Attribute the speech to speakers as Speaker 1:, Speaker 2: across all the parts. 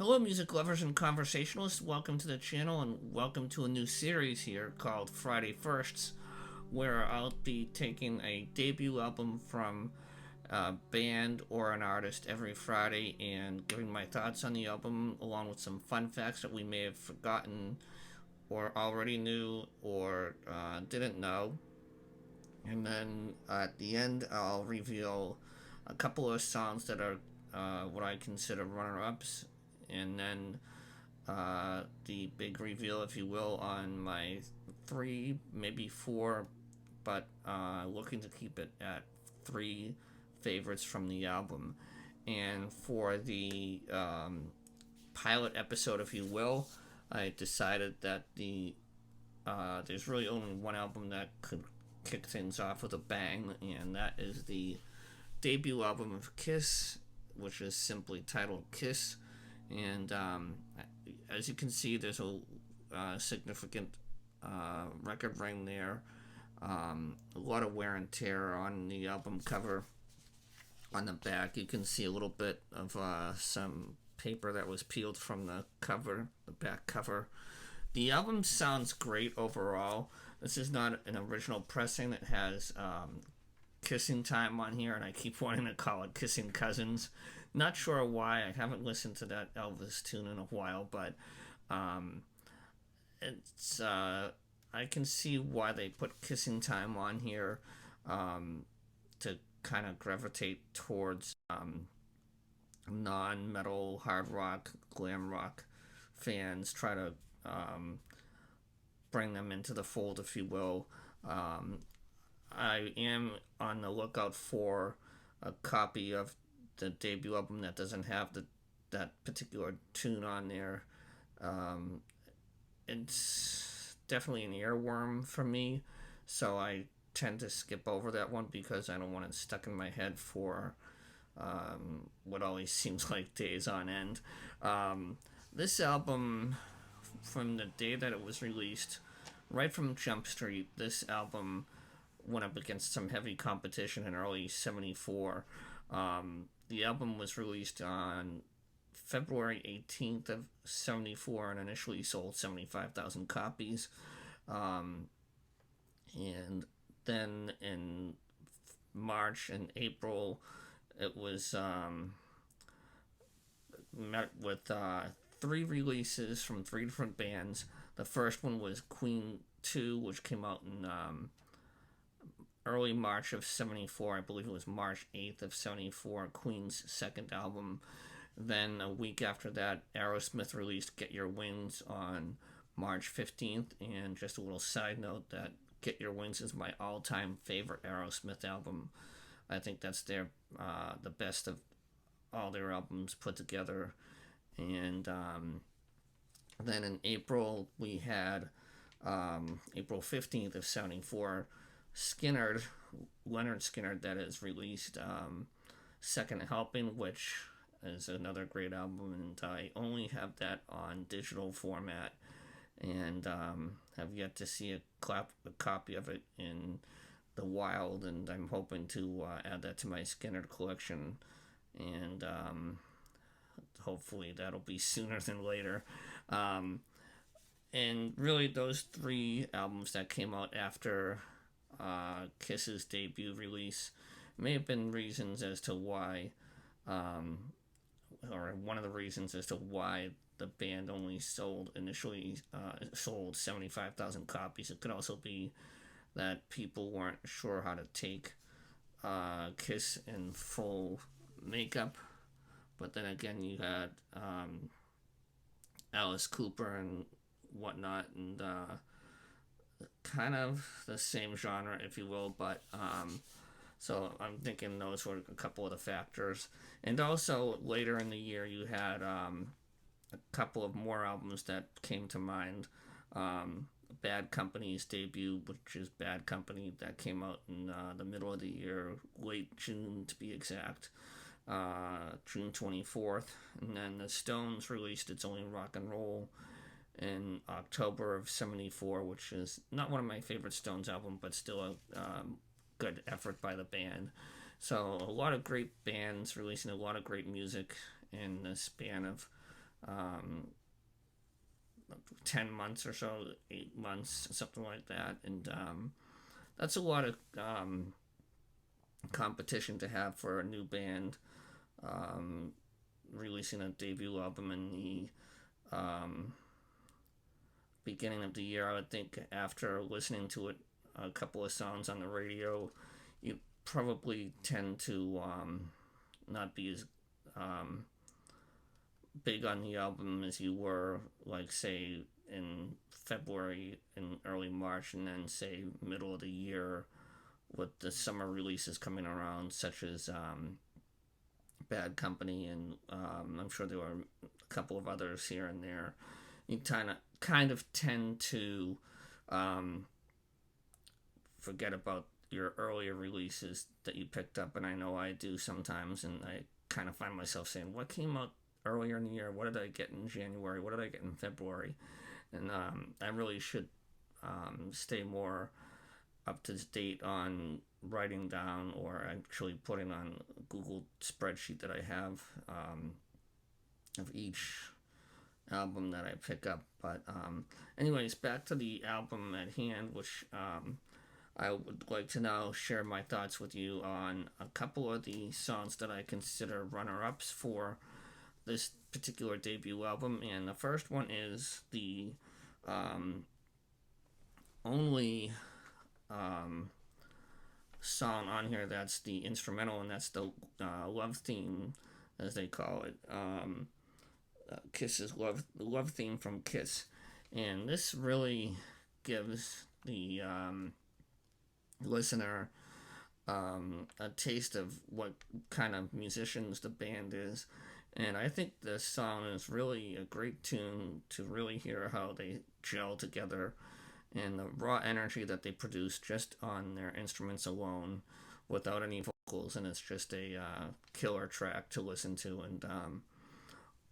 Speaker 1: Hello, music lovers and conversationalists. Welcome to the channel and welcome to a new series here called Friday Firsts, where I'll be taking a debut album from a band or an artist every Friday and giving my thoughts on the album along with some fun facts that we may have forgotten or already knew or didn't know. And then at the end, I'll reveal a couple of songs that are what I consider runner ups. And then the big reveal, if you will, on my three, maybe four, but looking to keep it at three favorites from the album. And for the pilot episode, if you will, I decided that there's really only one album that could kick things off with a bang, and that is the debut album of Kiss, which is simply titled Kiss. And as you can see, there's a significant record ring there. A lot of wear and tear on the album cover. On the back, you can see a little bit of some paper that was peeled from the cover, the back cover. The album sounds great overall. This is not an original pressing. It has Kissing Time on here, and I keep wanting to call it Kissing Cousins. Not sure why. I haven't listened to that Elvis tune in a while, but it's I can see why they put Kissing Time on here, to kind of gravitate towards non-metal, hard rock, glam rock fans. Try to bring them into the fold, if you will. I am on the lookout for a copy of the debut album that doesn't have that particular tune on there. Um, it's definitely an earworm for me, so I tend to skip over that one because I don't want it stuck in my head for what always seems like days on end. This album, from the day that it was released, right from Jump Street, this album went up against some heavy competition in early '74. The album was released on February 18th of '74 and initially sold 75,000 copies. Um, and then in March and April, it was met with three releases from three different bands. The first one was Queen 2, which came out in early March of '74. I believe it was March 8th of '74, Queen's second album. Then a week after that, Aerosmith released Get Your Wings on March 15th. And just a little side note that Get Your Wings is my all-time favorite Aerosmith album. I think that's the best of all their albums put together. And then in April, we had April 15th of '74, Skynyrd, Lynyrd Skynyrd, that is released Second Helping, which is another great album, and I only have that on digital format, and have yet to see a copy of it in the wild, and I'm hoping to add that to my Skynyrd collection, and hopefully that'll be sooner than later. Um, and really, those three albums that came out after Kiss's debut release may have been reasons as to why, or one of the reasons as to why the band only initially sold 75,000 copies. It could also be that people weren't sure how to take Kiss in full makeup. But then again, you had Alice Cooper and whatnot, and kind of the same genre, if you will. But so I'm thinking those were a couple of the factors. And also later in the year, you had a couple of more albums that came to mind. Bad Company's debut, which is Bad Company, that came out in the middle of the year, late June to be exact, June 24th. And then the Stones released It's Only Rock and Roll in October of '74, which is not one of my favorite Stones albums, but still a good effort by the band. So a lot of great bands releasing a lot of great music in the span of um, 10 months or so, 8 months, something like that. And that's a lot of competition to have for a new band um, releasing a debut album in the beginning of the year. I would think after listening to it, a couple of songs on the radio, you probably tend to not be as um, big on the album as you were, like, say, in February and early March, and then, say, middle of the year with the summer releases coming around, such as Bad Company, and I'm sure there were a couple of others here and there. You kind of tend to forget about your earlier releases that you picked up, and I know I do sometimes, and I kind of find myself saying, what came out earlier in the year? What did I get in January? What did I get in February? And I really should stay more up to date on writing down or actually putting on a Google spreadsheet that I have of each album that I pick up. But anyways, back to the album at hand, which I would like to now share my thoughts with you on a couple of the songs that I consider runner-ups for this particular debut album. And the first one is the only song on here that's the instrumental, and that's the love theme, as they call it. Kiss's love theme from Kiss. And this really gives the listener a taste of what kind of musicians the band is. And I think this song is really a great tune to really hear how they gel together and the raw energy that they produce just on their instruments alone without any vocals. And it's just a killer track to listen to. And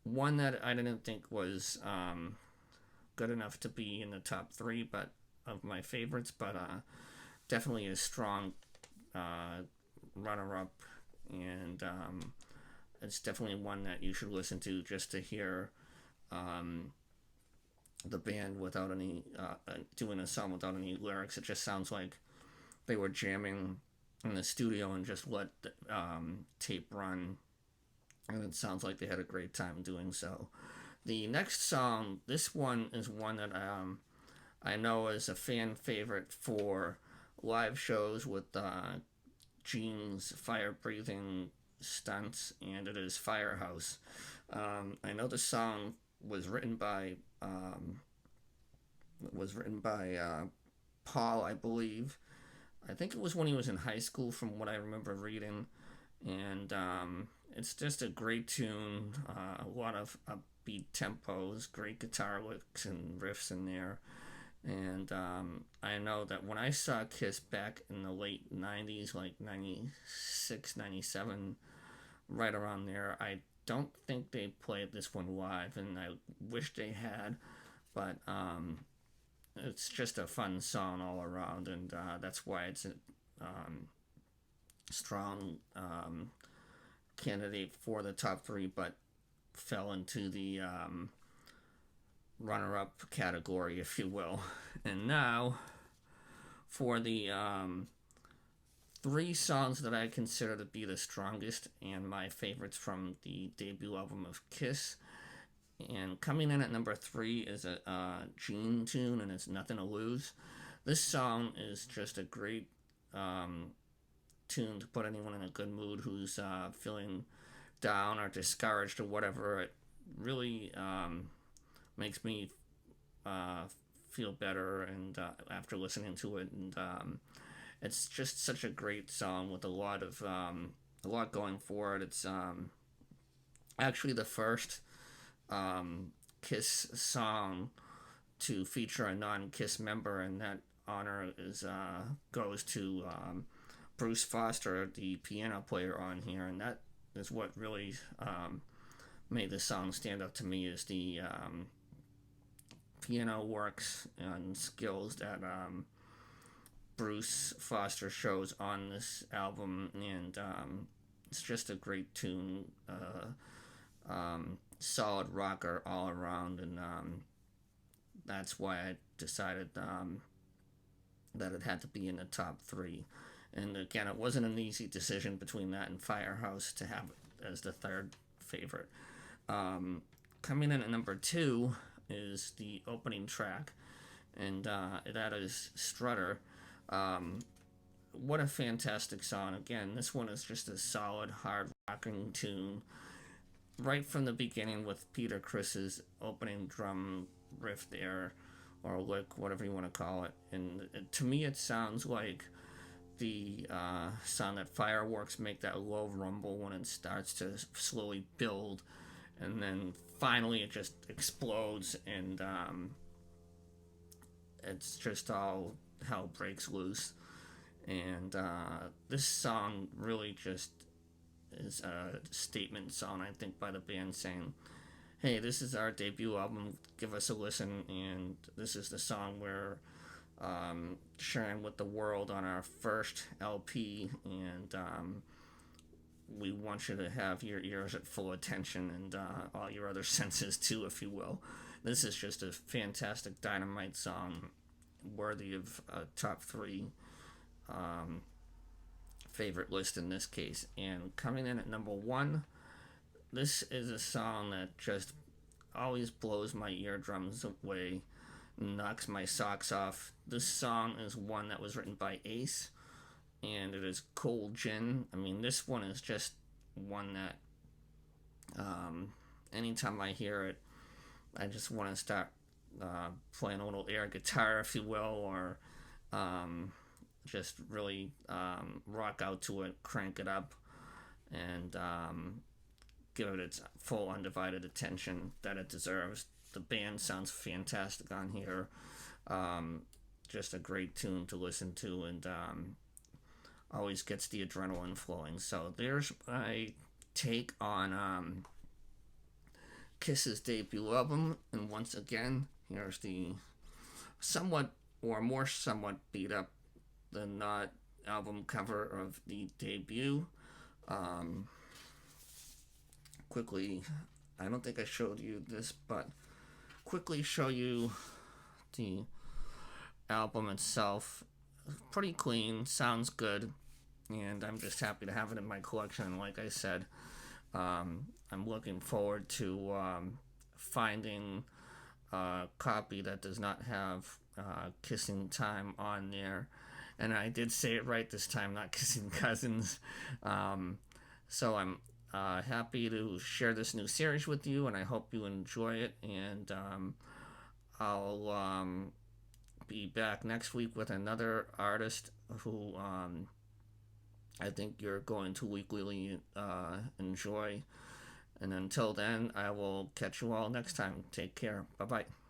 Speaker 1: one that I didn't think was good enough to be in the top three but of my favorites, but definitely a strong runner-up, and it's definitely one that you should listen to just to hear the band without any doing a song without any lyrics. It just sounds like they were jamming in the studio and just let the tape run, and it sounds like they had a great time doing so. The next song, this one is one that I know is a fan favorite for live shows with Gene's fire-breathing stunts, and it is Firehouse. I know the song was written by Paul, I believe. I think it was when he was in high school, from what I remember reading, and it's just a great tune. A lot of upbeat tempos, great guitar licks and riffs in there. And I know that when I saw Kiss back in the late 90s, like 96, 97, right around there, I don't think they played this one live, and I wish they had, but it's just a fun song all around, and that's why it's a strong candidate for the top three, but fell into the runner-up category, if you will. And now for the three songs that I consider to be the strongest and my favorites from the debut album of Kiss. And coming in at number 3 is a Gene tune, and it's Nothing to Lose. This song is just a great tune to put anyone in a good mood who's feeling down or discouraged or whatever. It really makes me feel better, and after listening to it, and it's just such a great song with a lot going for it. It's actually the first Kiss song to feature a non-Kiss member, and that honor goes to Bruce Foster, the piano player on here, and that is what really made the song stand out to me, is the piano works and skills that Bruce Foster shows on this album, and it's just a great tune. solid rocker all around, and that's why I decided that it had to be in the top three. And again, it wasn't an easy decision between that and Firehouse to have it as the third favorite. Um, Coming in at number two is the opening track, and that is Strutter. Um, what a fantastic song. Again, this one is just a solid, hard rocking tune right from the beginning with Peter Criss's opening drum riff there, or lick, whatever you want to call it. And to me, it sounds like the sound that fireworks make, that low rumble when it starts to slowly build, and then finally it just explodes, and it's just all hell breaks loose. And this song really just is a statement song, I think, by the band saying, hey, this is our debut album, give us a listen, and this is the song we're sharing with the world on our first LP, and we want you to have your ears at full attention, and all your other senses too, if you will. This is just a fantastic dynamite song, worthy of a top three favorite list in this case. And coming in at number one, this is a song that just always blows my eardrums away, knocks my socks off. This song is one that was written by Ace, and it is Cold Gin. I mean, this one is just one that anytime I hear it, I just want to start playing a little air guitar, if you will, or just really rock out to it, crank it up, and give it its full undivided attention that it deserves. The band sounds fantastic on here. Just a great tune to listen to, and always gets the adrenaline flowing. So there's my take on Kiss's debut album. And once again, here's the somewhat or more somewhat beat up than not album cover of the debut. Quickly, I don't think I showed you this, but quickly show you the album itself. Pretty clean, sounds good, and I'm just happy to have it in my collection. And like I said, I'm looking forward to finding a copy that does not have Kissing Time on there. And I did say it right this time, not Kissing Cousins. So I'm happy to share this new series with you, and I hope you enjoy it. And I'll be back next week with another artist who I think you're going to weekly enjoy. And until then, I will catch you all next time. Take care. Bye bye.